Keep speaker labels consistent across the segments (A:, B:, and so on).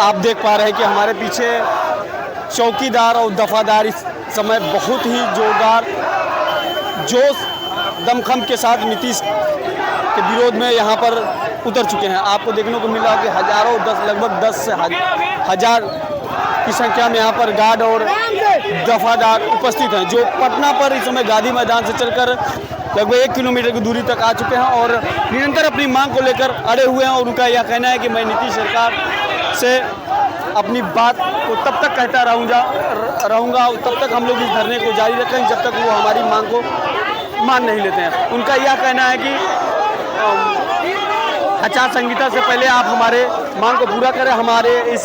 A: आप देख पा रहे हैं कि हमारे पीछे चौकीदार और दफादार इस समय बहुत ही जोरदार जोश दमखम के साथ नीतीश के विरोध में यहाँ पर उतर चुके हैं। आपको देखने को मिला कि हजारों लगभग 10 से हजार की संख्या में यहाँ पर गार्ड और दफादार उपस्थित हैं, जो पटना पर इस समय गांधी मैदान से चलकर लगभग 1 किलोमीटर की दूरी तक आ चुके हैं और निरंतर अपनी मांग को लेकर अड़े हुए हैं। और उनका यह कहना है कि मैं नीतीश सरकार से अपनी बात को तब तक कहता रहूँगा तब तक हम लोग इस धरने को जारी रखें जब तक वो हमारी मांग को मान नहीं लेते हैं। उनका यह कहना है कि आचार संहिता से पहले आप हमारे मांग को पूरा करें, हमारे इस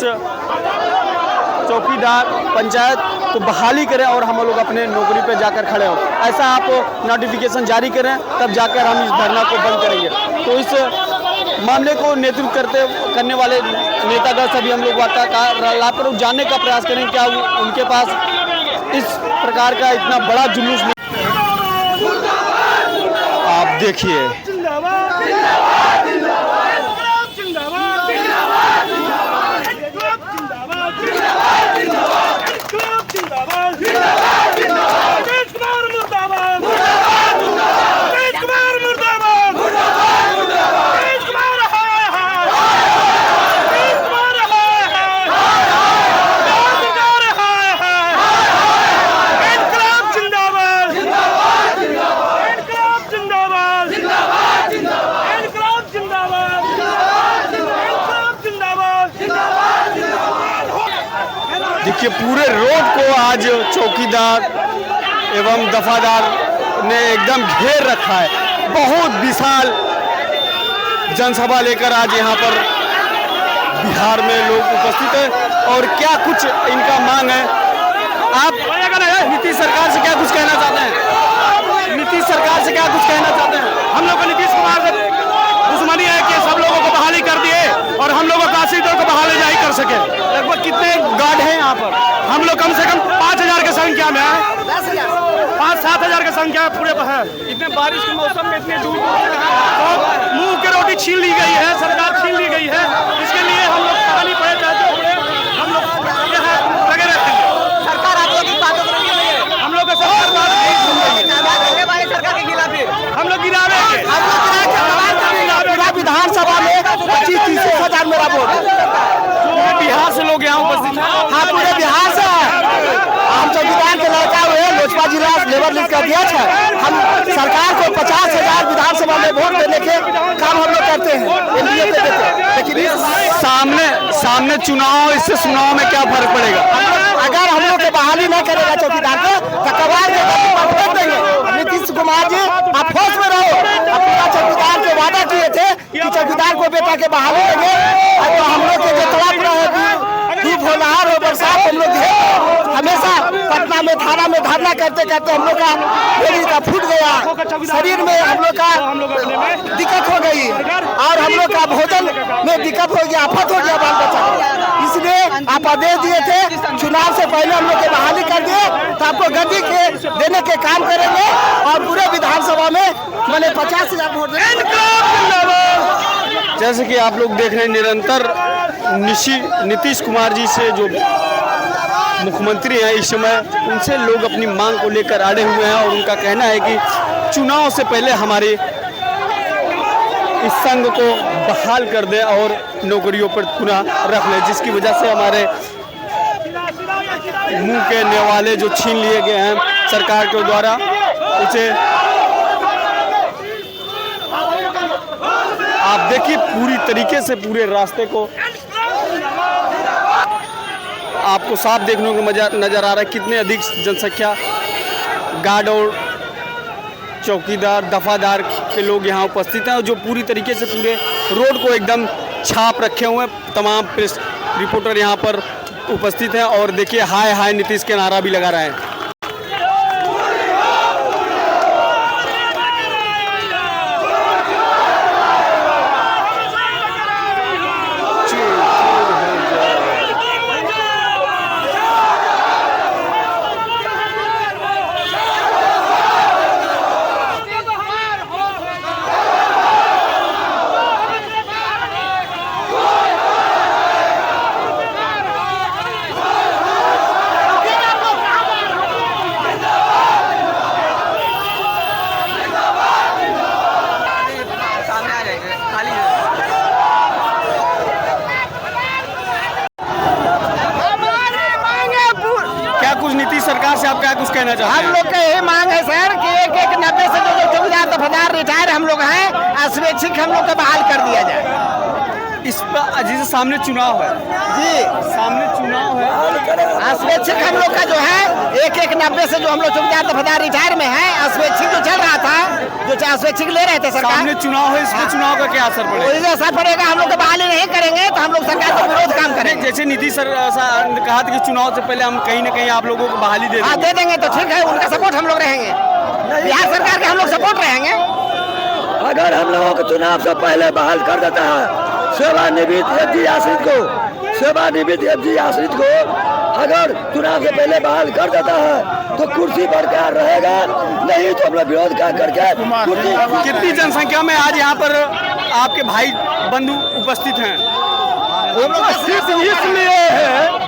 A: चौकीदार पंचायत को बहाली करें और हम लोग अपने नौकरी पर जाकर खड़े हों। ऐसा आप नोटिफिकेशन जारी करें, तब जाकर हम इस धरना को बंद करेंगे। तो इस मामले को नेतृत्व करने वाले नेतागण सभी हम लोग वार्तालाप जानने का प्रयास करें क्या उनके पास इस प्रकार का इतना बड़ा जुलूस नहीं। आप देखिए देखिए पूरे रोड को आज चौकीदार एवं दफादार ने एकदम घेर रखा है। बहुत विशाल जनसभा लेकर आज यहाँ पर बिहार में लोग उपस्थित हैं और क्या कुछ इनका मांग है। आप नीतीश सरकार से क्या कुछ कहना चाहते हैं? नीतीश सरकार से क्या कुछ कहना चाहते हैं?
B: हम लोग को नीतीश कुमार से दुश्मनी है कि सब लोगों को बहाली कर दिए और हम लोग काशीदों को बहाली नहीं कर सके।
A: लगभग कितने गार्ड हैं यहाँ पर?
B: हम लोग कम से कम 5,000 की संख्या में है, 5-7 हजार की संख्या पूरे है।
A: इतने बारिश के मौसम में इतने दूर
B: तो मुंह की रोटी छीन ली गई है, सरकार छीन ली गई है। इसके लिए हम लोग पानी पड़े चाहते हुए हम लोग यहाँ लगे रहते हैं।
C: सरकार आप लोग की बातों को नहीं सुनेगी।
B: हम लोग का सरकार बात नहीं सुनेगी।
C: सरकार के खिलाफ
B: हम लोग गिरावेंगे।
C: विधानसभा में 25-30 हजार मेरा वोट है।
A: बिहार से लोग यहाँ उपस्थित हैं।
C: हाँ, पूरे बिहार से हम चौकीदार के लड़का हुए लोजपा जिला लेबर लीग का अध्यक्ष है। हम सरकार को 50,000 विधानसभा में वोट देने के काम हम लोग करते हैं, एनडीए पे देते हैं। लेकिन
A: सामने चुनाव, इससे चुनाव में क्या फर्क पड़ेगा?
C: अगर हम लोग को बहाली नहीं करेगा चौकीदार को तो कबाड़ के फेंक देंगे। नीतीश कुमार जी आप होश में रहो। अपना चौकीदार के वादा किए थे कि चौकीदार को बेटा के बहाली देंगे। तो हम लोग के जो तड़प रहे धूप हो नहार हो बरसात, हम लोग हमेशा पटना में थाना में धरना करते करते हम लोग का पेड़ी का फूट गया, शरीर में हम लोग का दिक्कत हो गई और हम लोग का भोजन में दिक्कत हो गया, आफत हो गया बाल बच्चा को। इसलिए आप आदेश दिए थे चुनाव से पहले हम लोग की बहाली कर दिए तो आपको गद्दी के देने के काम करेंगे और पूरे विधानसभा में मैंने 50,000 वोट देंगे।
A: जैसे कि आप लोग देख रहे हैं निरंतर नीतीश कुमार जी से जो मुख्यमंत्री हैं इस समय, उनसे लोग अपनी मांग को लेकर अड़े हुए हैं और उनका कहना है कि चुनाव से पहले हमारे इस संघ को बहाल कर दें और नौकरियों पर पुनः रख लें, जिसकी वजह से हमारे मुंह के नेवाले जो छीन लिए गए हैं सरकार के द्वारा, उसे आप देखिए पूरी तरीके से पूरे रास्ते को आपको साफ देखने को नजर आ रहा है कितने अधिक जनसंख्या गार्ड और चौकीदार दफादार के लोग यहाँ उपस्थित हैं और जो पूरी तरीके से पूरे रोड को एकदम छाप रखे हुए हैं। तमाम प्रेस रिपोर्टर यहाँ पर उपस्थित हैं और देखिए हाय हाय नीतीश के नारा भी लगा रहे हैं। सरकार से आप क्या कुछ कहना चाहते
C: हम
A: हैं?
C: लोग का यही मांग है सर कि 1-1 90 से जो चौकीदार दफादार रिटायर हम लोग हैं, स्वैच्छिक हम लोग को बहाल कर दिया जाए।
A: इस पर जैसे सामने चुनाव है,
C: जी
A: सामने चुनाव है,
C: स्वैच्छिक हम लोग का जो है 1-1 90 से जो हम लोग चौकीदार दफादार रिटायर में है, स्वैच्छिक जो चल रहा था, जो स्वैच्छिक ले रहे थे सरकार,
A: सामने चुनाव है, इस पर चुनाव का क्या असर पड़ेगा?
C: वही असर पड़ेगा। हम लोग को बहाली नहीं करेंगे तो हम लोग सरकार के विरोध काम करेंगे।
A: जैसे नीतीश सर ने कहा था कि चुनाव से पहले हम कहीं ना कहीं आप लोगों को बहाली दे
C: हाँ
A: देंगे।
C: दे देंगे तो ठीक है, उनका सपोर्ट हम लोग रहेंगे, बिहार सरकार के हम लोग सपोर्ट रहेंगे।
D: अगर हम लोगों को चुनाव से पहले बहाल कर देता है सेवानिवृत्त एफडी आश्रित को, अगर चुनाव से पहले बहाल कर देता है तो कुर्सी बरकरार रहेगा, नहीं तो अपना विरोध करके कुर्सी।
A: कितनी जनसंख्या में आज यहाँ पर आपके भाई बंधु उपस्थित हैं?
E: उपस्थित इसलिए है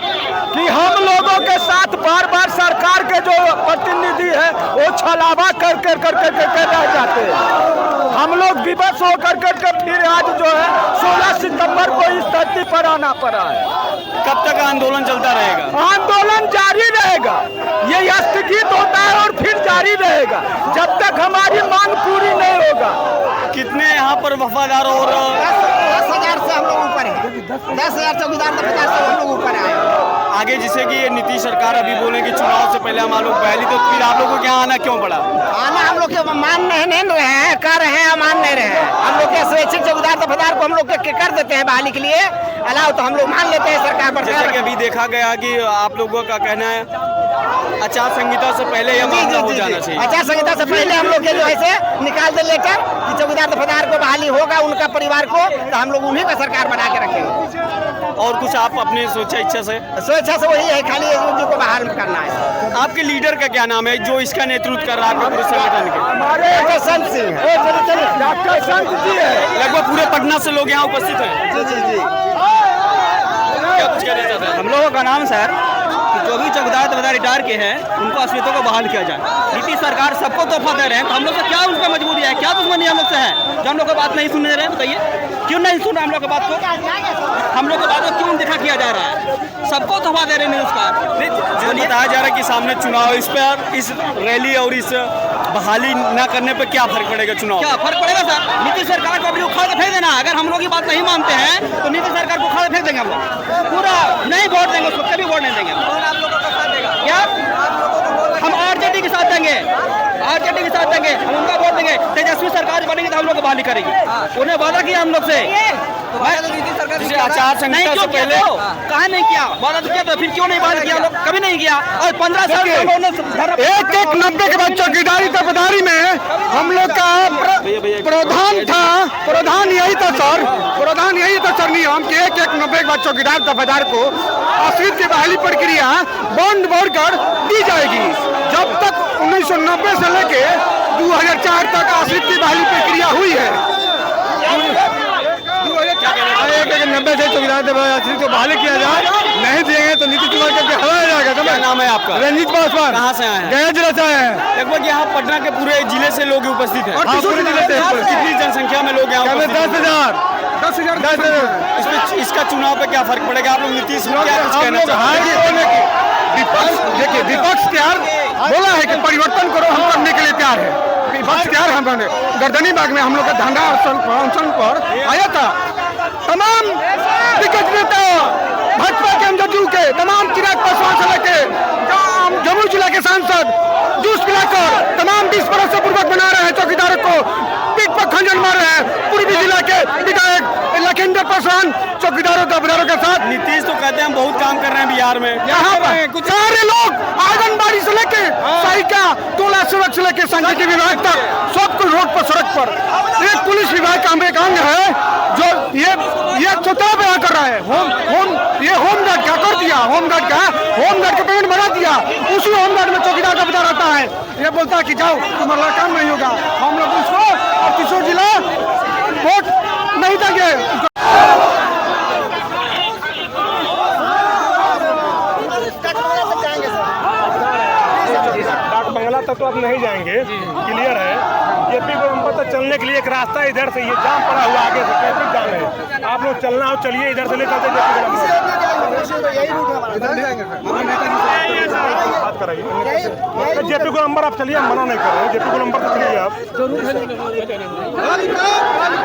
E: कि हम लोगों के साथ बार बार सरकार के जो प्रतिनिधि है वो छलावा कर रह जाते हैं। हम लोग विवश होकर फिर आज जो है 16 सितंबर को इस धरती पर आना पड़ा है।
A: कब तक आंदोलन चलता रहेगा?
E: आंदोलन जारी रहेगा, ये स्थगित होता है और फिर जारी रहेगा जब तक हमारी मांग पूरी नहीं होगा।
A: कितने यहाँ पर वफादार और
C: 10,000 से हम लोग ऊपर है, 10,000 चौकीदार दफादार से हम लोग ऊपर आए।
A: आगे जिसे कि ये नीतीश सरकार अभी बोले कि चुनाव से पहले हम लोग पहली, तो फिर आप लोगों को यहाँ आना क्यों पड़ा?
C: आना हम लोग के मान नहीं रहे हैं, कर रहे हैं, मान नहीं रहे हैं। हम लोग के स्वैच्छिक चौकीदार दफादार को हम लोग के कर देते हैं बहाली के लिए, अलाउ तो हम लोग मान लेते हैं सरकार पर।
A: जैसे कि अभी देखा गया कि आप लोगों का कहना है आचार संहिता से पहले यह मामला हो जाना चाहिए।
C: आचार संहिता से पहले हम लोग के जो है से निकाल दे लेकर कि चौकीदार दफादार को बहाली होगा, उनका परिवार को, तो हम लोग उन्हीं का सरकार बना के रखेंगे।
A: और कुछ आप अपनी सोचा इच्छा से?
C: स्वेच्छा से वही है, खाली एसडीओ को बहाल करना है।
A: आपके लीडर का क्या नाम है जो इसका नेतृत्व कर रहा है आपके पूरे संगठन के?
C: हमारे संत सिंह है,
E: डॉक्टर संत जी है।
A: लगभग पूरे पटना से लोग यहाँ उपस्थित हैं।
C: जी।
A: क्या कुछ कहना चाहते हैं?
F: हम लोगों का नाम सर कि जो भी चौकीदार दफादार रिटायर के हैं उनको असलियतों को बहाल किया जाए। नीतीश सरकार सबको तोहफा दे रहे हैं, तो हम लोग से क्या उनका मजबूरी है, क्या दुश्मनी हम लोग से है जो हम लोग को बात नहीं सुनने रहे हैं? बताइए क्यों नहीं सुन रहे हम लोग की बात को? हम लोग की बात को क्यों देखा किया जा रहा है? सबको तोहफा दे रहे हैं नमस्कार।
A: जो बताया जा रहा है कि सामने चुनाव, इस पर इस रैली और इस बहाली न करने पर क्या फर्क पड़ेगा? चुनाव
F: क्या फर्क पड़ेगा सर? नीतीश सरकार को अभी उखाड़ के फेंक देना। अगर हम लोग की बात नहीं मानते हैं तो नीतीश सरकार को उखाड़ के फेंक देंगे हम लोग, पूरा नहीं वोट देंगे, उसको कभी वोट नहीं देंगे। आप लोगों का साथ देगा क्या? हम आरजेडी के साथ देंगे, आरजेडी के साथ देंगे, हम उनका वोट देंगे। तेजस्वी सरकार बनेगी तो हम लोग को बहाली करेगी, उन्हें वादा किया हम लोग से।
A: जिसे आचार संहिता से पहले
F: कहा नहीं किया, वादा तो किया था, फिर क्यों नहीं बहाल किया? हम लोग कभी नहीं किया। और 15 साल
E: 1-1 90 के बाद चौकीदारी दफादारी में हम लोग का प्रधान था, प्रधान यही था सर नियम कि 1-1 90 के बाद चौकीदार दफादार को आश्रित की बहाली प्रक्रिया बॉन्ड कर दी जाएगी। जब तक 1990 से लेके 2004 तक आश्रित की बहाली प्रक्रिया हुई है। 1-1 90 से चौकीदार दफादार को बहाली किया जाए, नहीं देंगे तो नीतीश कुमार करके हटाया जाएगा।
A: क्या नाम है आपका?
E: रंजीत पासवान।
A: कहाँ से आए हैं?
E: गया जिला से आए हैं।
A: लगभग यहाँ पटना के पूरे जिले से लोग उपस्थित हैं।
E: हाँ, पूरे जिले से।
A: कितनी जनसंख्या में लोग यहाँ उपस्थित हैं?
E: 10,000।
A: इसका चुनाव पे क्या फर्क पड़ेगा? आप लोग नीतीश को क्या कुछ
E: हम
A: कहना
E: लोग
A: चाहते हैं?
E: देखिए विपक्ष तैयार बोला है कि परिवर्तन करो, हम करने के लिए तैयार है। विपक्ष तैयार हम गर्दनी बाग में हम लोग का धंधा अनशन पर आया था। तमाम दिग्गज नेता भाजपा के जदयू के तमाम चिराग पासवान से लेके जमुई जिला के सांसद जूस पिलाकर तमाम 20 बरस से पूर्वक बना रहे हैं, चौकीदारों को पीठ पर खंजर मार रहे हैं। पूर्वी जिला के विधायक लखिंदर पासवान चौकीदारों दफादारों के साथ।
A: नीतीश तो कहते हैं हम बहुत काम कर रहे हैं बिहार में।
E: यहाँ पर कुछ सारे लोग आंगनबाड़ी से लेके सहायिका, टोला सड़क से लेके सांख्यिकी विभाग तक सब कुछ रोड पर, सड़क पर। एक पुलिस विभाग का एक अंग है जो ये चौथा बयान कर रहा है। होमगार्ड का कर दिया, होमगार्ड का पेमेंट बढ़ा दिया। उसी होमगार्ड में चौकीदार का बता रहता है, ये बोलता है कि जाओ तुम्हारा काम नहीं होगा, हम लोग उसको और किशोर जिला वोट नहीं देंगे।
B: डाक बंगला तक तो अब नहीं जाएंगे, क्लियर है। जेपी गोलम्बर तक चलने के लिए एक रास्ता इधर से ये जाम पड़ा हुआ, आगे से ट्रैफिक जाम है। आप लोग चलना हो चलिए, इधर से ले चलते बात कराइए। जेपी को नंबर आप चलिए, हम मना नहीं कर रहे हैं, जेपी को नंबर तो चलिए आप,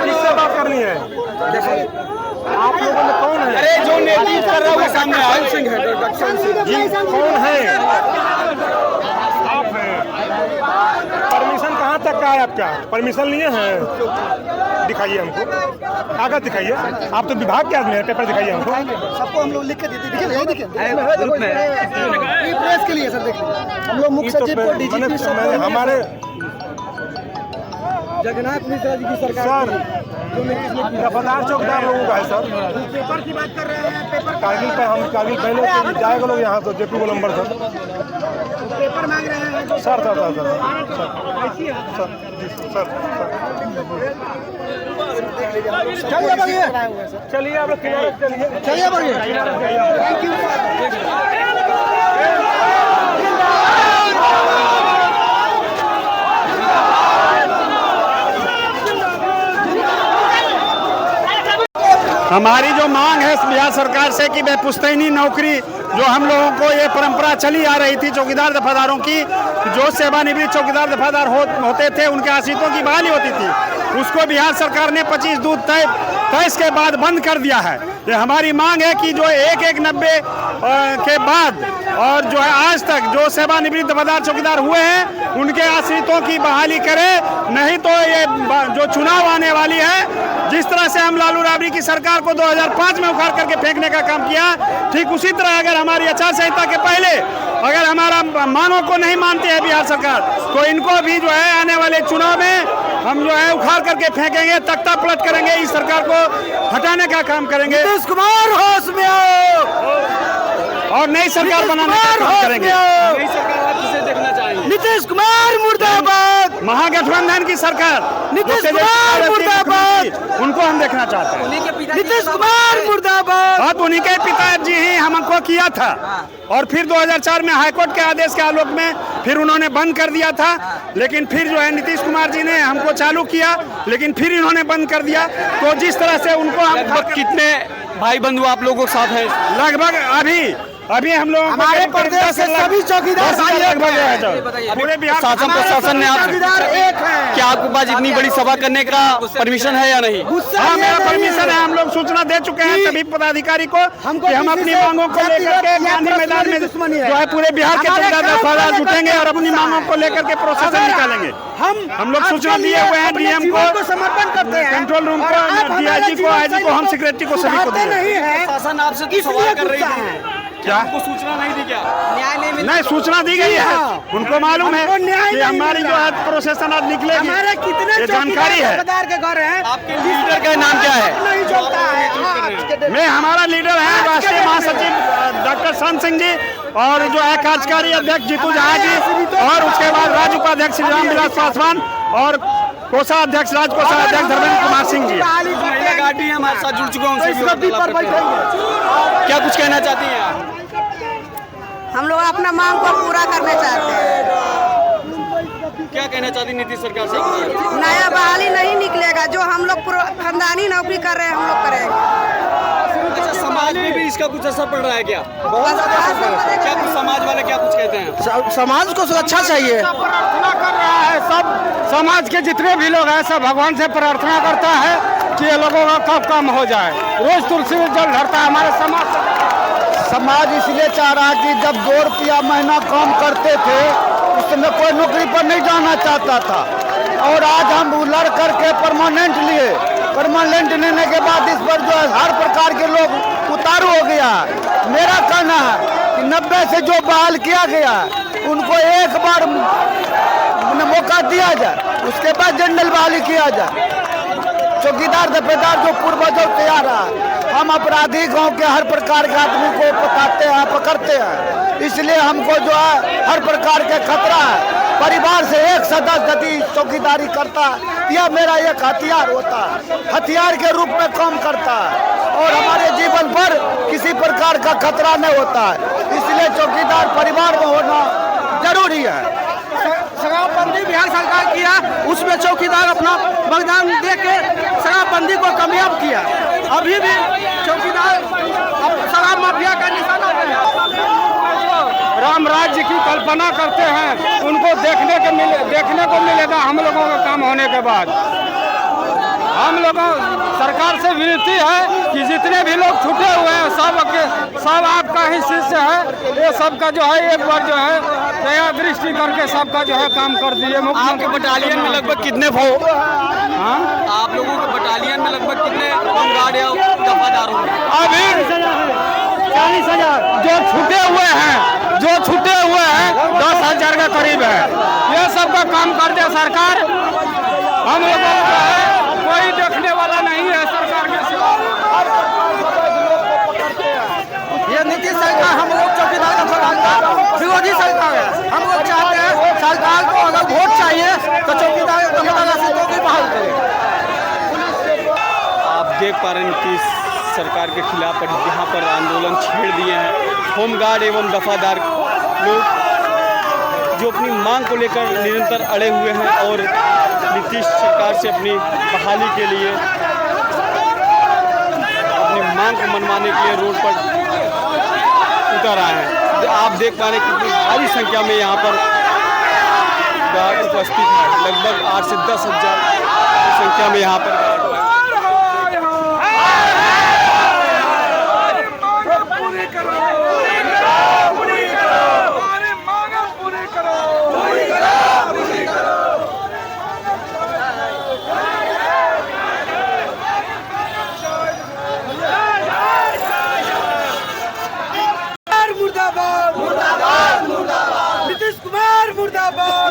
B: किससे बात करनी है? आप लोगों में कौन है?
A: अरे जो नेतृत्व कर रहा है वो सामने आए सिंह है,
B: कौन है? आप हैं। परमिशन कहाँ तक का है आपका? परमिशन लिए हैं? दिखाइए हमको, कागज दिखाइए। आप तो विभाग के आदमी हैं, पेपर दिखाइए हमको।
C: सबको हम लोग लिख के देते, देखिए यही देखिए ये प्रेस के लिए सर, देखिए हम लोग मुख्य सचिव को डीजीपी सब
B: हमारे
C: जगन्नाथ मिश्रा जी की सरकार
B: दफादार चौकीदार लोगों का है सर।
C: पेपर की बात कर रहे हैं, पेपर
B: कारगिल पे हम कारगिल पहले जाएगा लोग यहाँ, तो जेपी को नंबर सर,
C: पेपर मांग रहे हैं जो
B: सर सर सर सर जी सर।
C: चलिए बढ़िए,
B: चलिए आप लोग किनारे चलिए,
C: चलिए बढ़िए, थैंक यू।
A: हमारी जो मांग है बिहार सरकार से कि वह पुश्तैनी नौकरी जो हम लोगों को ये परंपरा चली आ रही थी चौकीदार दफादारों की, जो सेवानिवृत्त चौकीदार दफादार होते थे उनके आश्रितों की बहाली होती थी, उसको बिहार सरकार ने 25 दूध 23 के बाद बंद कर दिया है। ये हमारी मांग है कि जो 1/1/90 के बाद और जो है आज तक जो सेवानिवृत्त दफादार चौकीदार हुए हैं उनके आश्रितों की बहाली करे, नहीं तो ये जो चुनाव आने वाली है, जिस तरह से हम लालू राबड़ी की सरकार को 2005 में उखाड़ करके फेंकने का काम किया, ठीक उसी तरह अगर हमारी आचार संहिता के पहले अगर हमारा मांगों को नहीं मानती है बिहार सरकार, तो इनको भी जो है आने वाले चुनाव में हम जो है उखाड़ करके फेंकेंगे, तख्ता पलट करेंगे, इस सरकार को हटाने का काम करेंगे।
C: नीतीश कुमार होश में आओ
A: और नई सरकार बनाने का काम करेंगे।
F: नई सरकार आप किसे देखना चाहेंगे?
C: नीतीश कुमार मुर्दाबाद,
A: महागठबंधन की सरकार,
C: नीतीश कुमार मुर्दाबाद,
A: उनको हम देखना चाहते हैं।
C: नीतीश कुमार मुर्दाबाद।
A: हाँ, तो उन्हीं के पिताजी ही हमको किया था, और फिर 2004 में हाईकोर्ट के आदेश के आलोक में फिर उन्होंने बंद कर दिया था, लेकिन फिर जो है नीतीश कुमार जी ने हमको चालू किया, लेकिन फिर इन्होंने बंद कर दिया। तो जिस तरह से उनको हम
F: कितने भाई बंधु आप लोगों के साथ हैं?
A: लगभग अभी हम लोग
C: हमारे प्रदेश से सभी चौकीदार
A: पूरे बिहार
F: शासन प्रशासन ने आपसे
C: एक है।
F: क्या आपके पास इतनी बड़ी सभा करने का परमिशन है या नहीं?
A: हाँ, मेरा परमिशन है। हम लोग सूचना दे चुके हैं सभी पदाधिकारी को कि हम अपनी मांगों को लेकर के गांधी मैदान में जो है पूरे बिहार के चौकीदार दफादार जुटेंगे और अपनी मांगों को लेकर के प्रोसेसन निकालेंगे। हम लोग सूचना दिए हुए हैं डीएम को,
C: समर्पण करते हैं,
A: कंट्रोल रूम को, डीआईजी को, आईजी को, होम सेक्रेटरी को, सभी को दिए।
C: नहीं है
F: शासन आपसे सवाल कर रही थी,
A: क्या
F: आपको सूचना नहीं दी क्या?
A: नहीं, सूचना दी गई है, उनको मालूम है कि हमारी जो है प्रोसेसन आज निकलेगी,
C: हमारे कितने
A: ये जानकारी है।
C: चौकीदार के घर हैं,
F: आपके लीडर का नाम क्या है?
C: नहीं चलता है।
A: मैं हमारा लीडर है राष्ट्रीय महासचिव डॉक्टर सन सिंह जी, और जो है कार्यकारी अध्यक्ष जीतू जहाँ जी, और उसके बाद राज्य उपाध्यक्ष श्री रामविलास पासवान, और कोषाध्यक्ष राजकोषाध्यक्ष धर्मेंद्र कुमार सिंह जी।
F: महिला गाड़ी हमारे साथ जुड़ चुके हैं, उनसे भी वार्तालाप करते हैं। क्या कुछ कहना चाहती हैं आप?
G: हम लोग अपना मांग को पूरा करना चाहते हैं।
F: क्या कहना चाहती नीतीश सरकार से?
G: नया बहाली नहीं निकलेगा, जो हम लोग खानदानी नौकरी कर रहे हैं हम लोग करेंगे।
F: अच्छा, समाज में भी इसका कुछ असर पड़ रहा है क्या? क्या कुछ समाज वाले क्या कुछ कहते हैं?
C: समाज को सुरक्षा चाहिए।
E: प्रार्थना कर रहा है, सब समाज के जितने भी लोग हैं सब भगवान से प्रार्थना करता है कि ये लोगों का कब काम हो जाए। रोज तुलसी में जल ढरता है हमारे समाज इसलिए चाह रहा है कि जब 2 रुपया महीना काम करते थे उसमें कोई नौकरी पर नहीं जाना चाहता था, और आज हम लड़ करके परमानेंट लिए। परमानेंट लेने के बाद इस पर जो है हर प्रकार के लोग उतारू हो गया है। मेरा कहना है कि 90 से जो बहाल किया गया है उनको एक बार मौका दिया जाए, उसके बाद जनरल बहाली किया जाए। चौकीदार दफेदार जो पूर्वजों से आ रहा है, हम अपराधी गांव के हर प्रकार के आदमी को पकड़ते हैं, इसलिए हमको जो है हर प्रकार के खतरा है। परिवार से एक सदस्य यदि चौकीदारी करता है, यह मेरा एक हथियार होता है, हथियार के रूप में काम करता है, और हमारे जीवन पर किसी प्रकार का खतरा नहीं होता है। इसलिए चौकीदार परिवार में होना जरूरी है।
C: शराबबंदी बिहार सरकार किया, उसमें चौकीदार अपना बलिदान दे के शराबबंदी को कामयाब किया।
E: अभी भी चौकीदार शराब माफिया का निशाना पे है। राम राज्य की कल्पना करते हैं, उनको देखने को मिलेगा हम लोगों का काम होने के बाद। हम लोगों सरकार से विनती है कि जितने भी लोग छूटे हुए हैं सब आपका ही शिष्य है, ये सबका जो है एक बार जो है दया दृष्टि करके सबका जो है काम कर दिए।
A: आपके बटालियन में लगभग कितने आप लोगों के बटालियन में लगभग कितने होमगार्ड या दफादार होंगे?
E: अभी 40,000 जो छूटे हुए हैं 10,000 के करीब है। ये सबका काम कर दे सरकार। हम लोगों को है कोई देखने वाला नहीं है सरकार के सिवा।
C: ये नीतीश सरकार हम लोग चौकीदार का विरोधी सरकार है। हम लोग चाहते हैं सरकार को अगर वोट चाहिए तो चौकीदार की बहाल करें।
A: आप देख पा रहे हैं नीतीश सरकार के खिलाफ यहाँ पर आंदोलन छेड़ दिए हैं होमगार्ड एवं दफादार लोग, जो अपनी मांग को लेकर निरंतर अड़े हुए हैं और नीतीश सरकार से अपनी बहाली के लिए, अपनी मांग को मनवाने के लिए रोड पर उतर आए हैं। आप देख पा रहे हैं कितनी भारी संख्या में यहाँ पर गार्ड उपस्थित है। लगभग 8 से 10,000 की संख्या में यहाँ पर
C: नीतीश कुमार मुर्दाबाद।